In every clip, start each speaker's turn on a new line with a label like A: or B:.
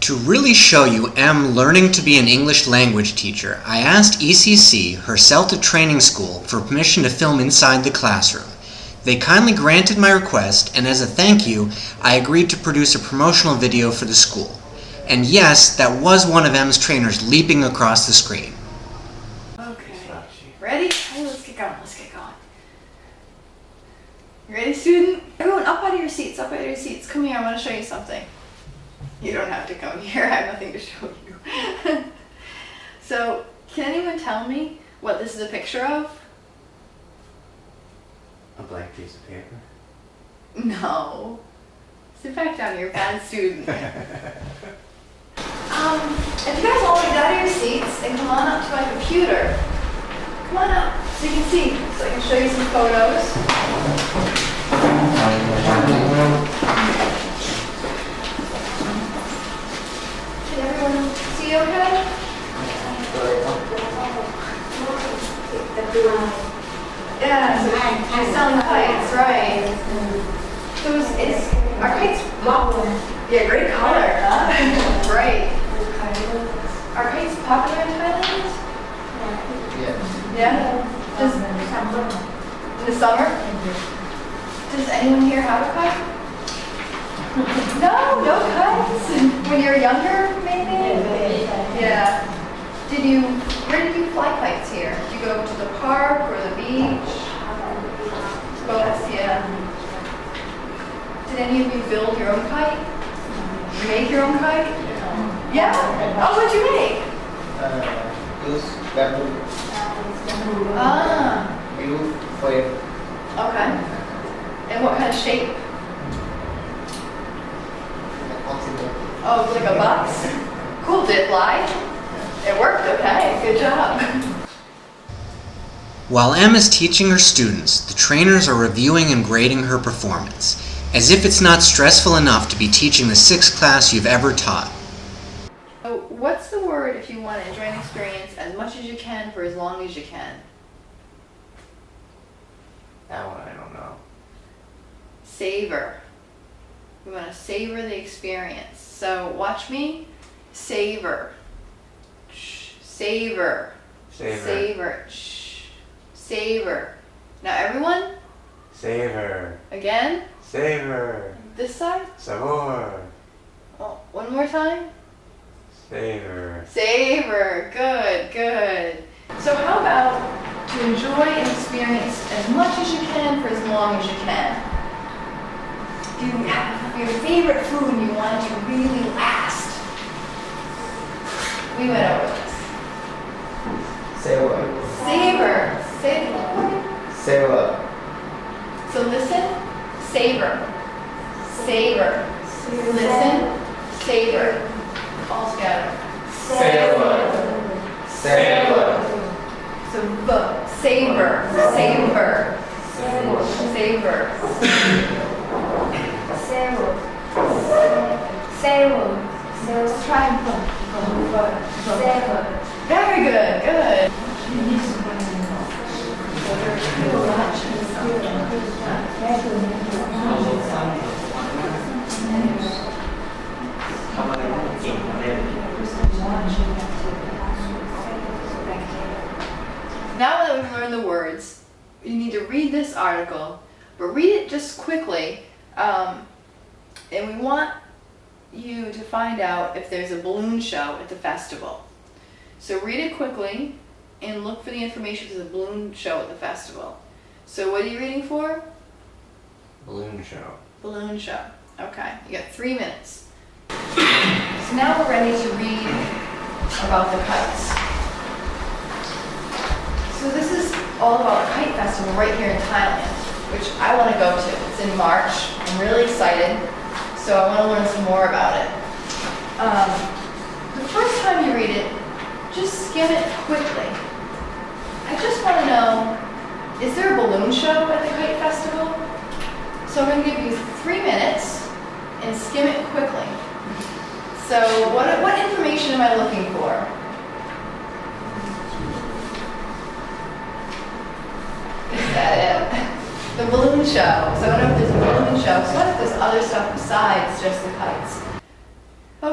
A: To really show you Em learning to be an English language teacher, I asked ECC, her CELTA training school, for permission to film inside the classroom. They kindly granted my request, and as a thank you, I agreed to produce a promotional video for the school. And yes, that was one of Em's trainers leaping across the screen.
B: Okay, ready? Hey, let's get going, You ready, student? Everyone, up out of your seats, Come here, I want to show you something. You don't have to come here, I have nothing to show you. So, can anyone tell me what this is a picture of?
C: A blank piece of paper?
B: No. Sit back down, you're a bad student. If you guys all get out of your seats and come on up to my computer. Come on up so you can see, so I can show you some photos. Can everyone see okay? Yeah, so you're selling kites, right? So it's our kites. Yeah, great color, huh? Right. Are kites popular in Thailand? Yeah? In the summer? Does anyone here have a kite? No kites? When you were younger, maybe? Yeah. Where did you fly kites here? Did you go to the park or the beach? Both, yeah. Did any of you build your own kite? Make your own kite? Yeah? Oh, what'd you make?
C: Use bamboo. Use foil.
B: Okay. And what kind of shape? Oh, like a box? Cool, did it fly? It worked, okay, good job.
A: While Em is teaching her students, the trainers are reviewing and grading her performance, as if it's not stressful enough to be teaching the 6th class you've ever taught.
B: So what's the word if you want to enjoy an experience as much as you can for as long as you can?
C: That one I don't know.
B: Savor. We want to savor the experience. So watch me. Savor. Savor. Savor. Savor. Now everyone.
C: Savor.
B: Again.
C: Savor.
B: This side.
C: Sabor.
B: Oh, one more time.
C: Savor.
B: Savor. Good. So how about to enjoy an experience as much as you can for as long as you can? Do you have your favorite food and you want it to really last? We went over this.
C: Savor.
B: Savor. Say it.
C: Savor.
B: So listen. Savor. Savor. Listen. Savor. All together.
C: Savor. Savor.
B: So savor. Savor. Savor. Let's try and put. Very good. Now that we've learned the words, you need to read this article, but read it just quickly, and we want you to find out if there's a balloon show at the festival. So read it quickly and look for the information for the balloon show at the festival. So what are you reading for?
C: Balloon show.
B: Balloon show. Okay, you got 3 minutes. So now we're ready to read about the kites. So this is all about the kite festival right here in Thailand, which I want to go to. It's in March. I'm really excited. So I want to learn some more about it. The first time you read it, just skim it quickly. I just want to know, is there a balloon show at the kite festival? So I'm going to give you 3 minutes and skim it quickly. So what information am I looking for? Is that it? The balloon show. So I don't know if there's a balloon show. So what if there's other stuff besides just the kites?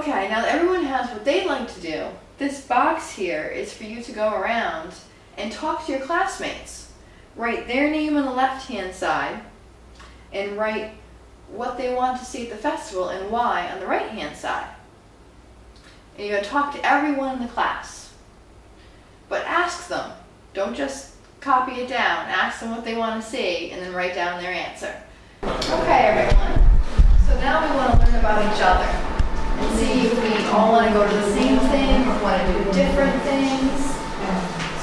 B: Okay, now that everyone has what they'd like to do, this box here is for you to go around and talk to your classmates. Write their name on the left-hand side and write what they want to see at the festival and why on the right-hand side. And you're going to talk to everyone in the class. But ask them. Don't just copy it down. Ask them what they want to see and then write down their answer. Okay, everyone. So now we want to learn about each other and see if we all want to go to the same thing or want to do different things.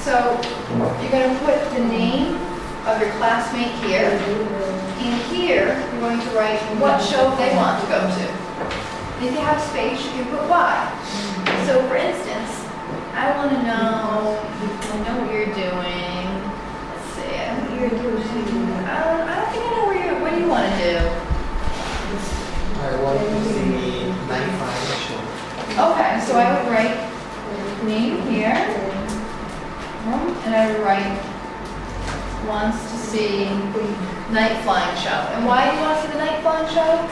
B: So you're going to put the name of your classmate here. And here you're going to write what show they want to go to. And if you have space, you can put why. So for instance, I want to know, I know what you're doing. Let's see, I know what you're doing. I don't think I know what do you want to do?
D: I want to see 95 show.
B: Okay, so I would write name here. And I would write wants to see night flying show. And why do you want to see the night flying show?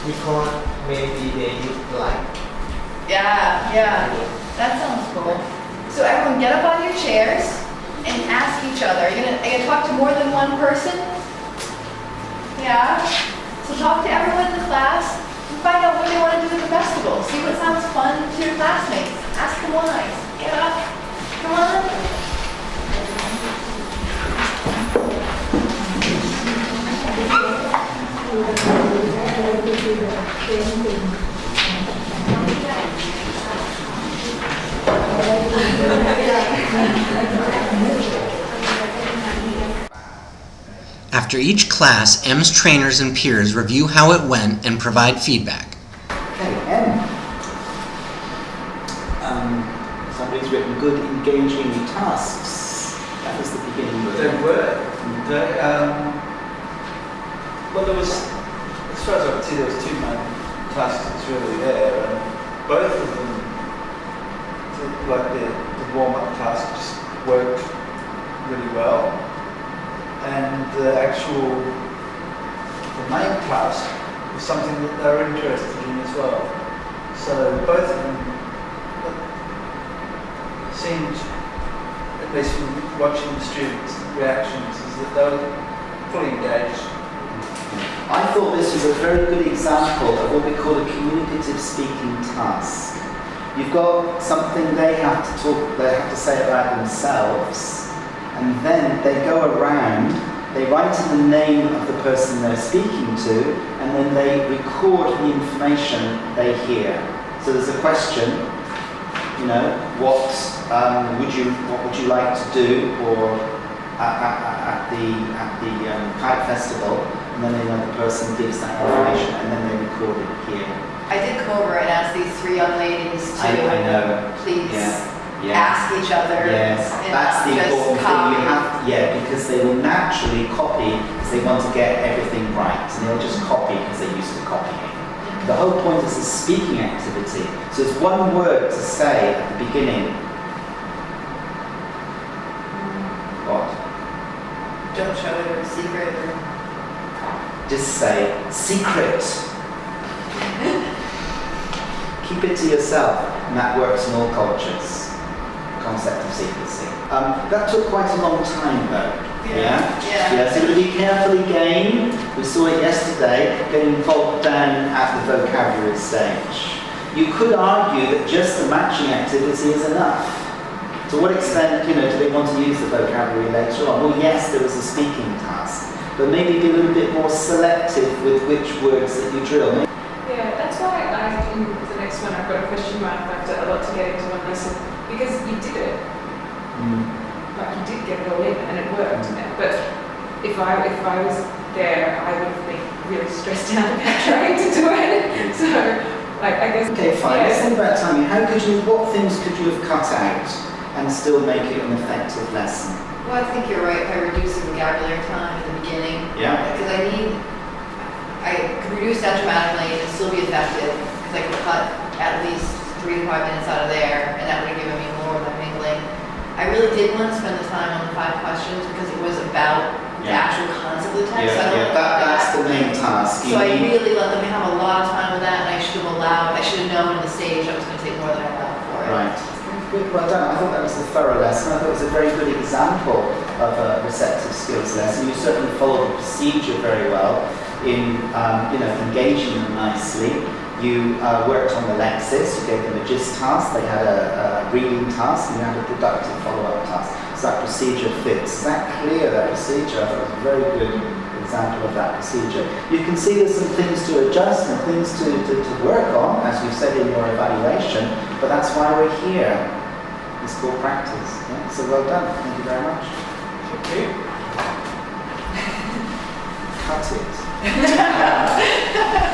D: Because maybe they like.
B: Yeah, that sounds cool. So everyone get up on your chairs and ask each other. Are you gonna talk to more than one person? Yeah. So talk to everyone in the class and find out what they want to do at the festival. See what sounds fun to your classmates. Ask them why. Get up. Come on.
A: After each class, M's trainers and peers review how it went and provide feedback.
E: Okay, somebody's written good, engaging tasks. That was the beginning.
F: There were. Well, there was, as far as I could see, there was two main tasks really there, and both of them, like the warm-up task, just worked really well, and the main task was something that they were interested in as well. So both of them seemed, at least from watching the students' reactions, is that they were fully engaged.
E: I thought this was a very good example of what we call a communicative speaking task. You've got something they have to say about themselves, and then they go around, they write in the name of the person they're speaking to, and then they record the information they hear. So there's a question, what would you like to do, or at the kite festival, and then the person gives that information, and then they record it here.
B: I did come over and ask these three young ladies to
E: I know.
B: please
E: Yeah.
B: ask each other.
E: Yes,
B: and
E: that's the
B: just
E: important
B: copy.
E: thing. You have, because they will naturally copy because they want to get everything right, and they'll just copy because they're used to copying. The whole point is a speaking activity. So there's one word to say at the beginning. What?
B: Don't show it or secret or...
E: Just say secret. Keep it to yourself, and that works in all cultures. Concept of secrecy. That took quite a long time though. Yeah. So be careful again. We saw it yesterday, getting bogged down at the vocabulary stage. You could argue that just the matching activity is enough. To what extent, do they want to use the vocabulary later on? Well, yes, there was a speaking task, but maybe be a little bit more selective with which words that you drill.
G: Yeah, that's why in the next one I've got a question mark after a lot to get into one lesson, because you did it. Like you did get it all in and it worked. But if I was there, I would have been really stressed out about trying to do it. So, I guess. Okay, fine. Let's think about timing. What things could you have cut out and still make it an effective lesson?
B: Well, I think you're right by reducing vocabulary time at the beginning.
E: Yeah.
B: Because I could reduce that dramatically and it'd still be effective, because I could cut at least 3 to 5 minutes out of there, and that would have given me more of the mingling. I really did want to spend the time on the 5 questions because it was about the actual concept of the text.
E: That's the main task.
B: So I really let them have a lot of time with that, and I should have allowed, I should have known on the stage I was going to take more than I allowed for it.
E: Right. Good, well done. I thought that was a thorough lesson. I thought it was a very good example of a receptive skills lesson. You certainly followed the procedure very well in engaging them nicely. You worked on the Lexis, you gave them a gist task, they had a reading task, and you had a productive follow-up task. So that procedure fits. Is that clear, that procedure? I thought it was a very good example of that procedure. You can see there's some things to adjust and things to work on, as you said in your evaluation, but that's why we're here. It's called practice. Yeah? So well done. Thank you very much.
D: Okay.
E: Cut it.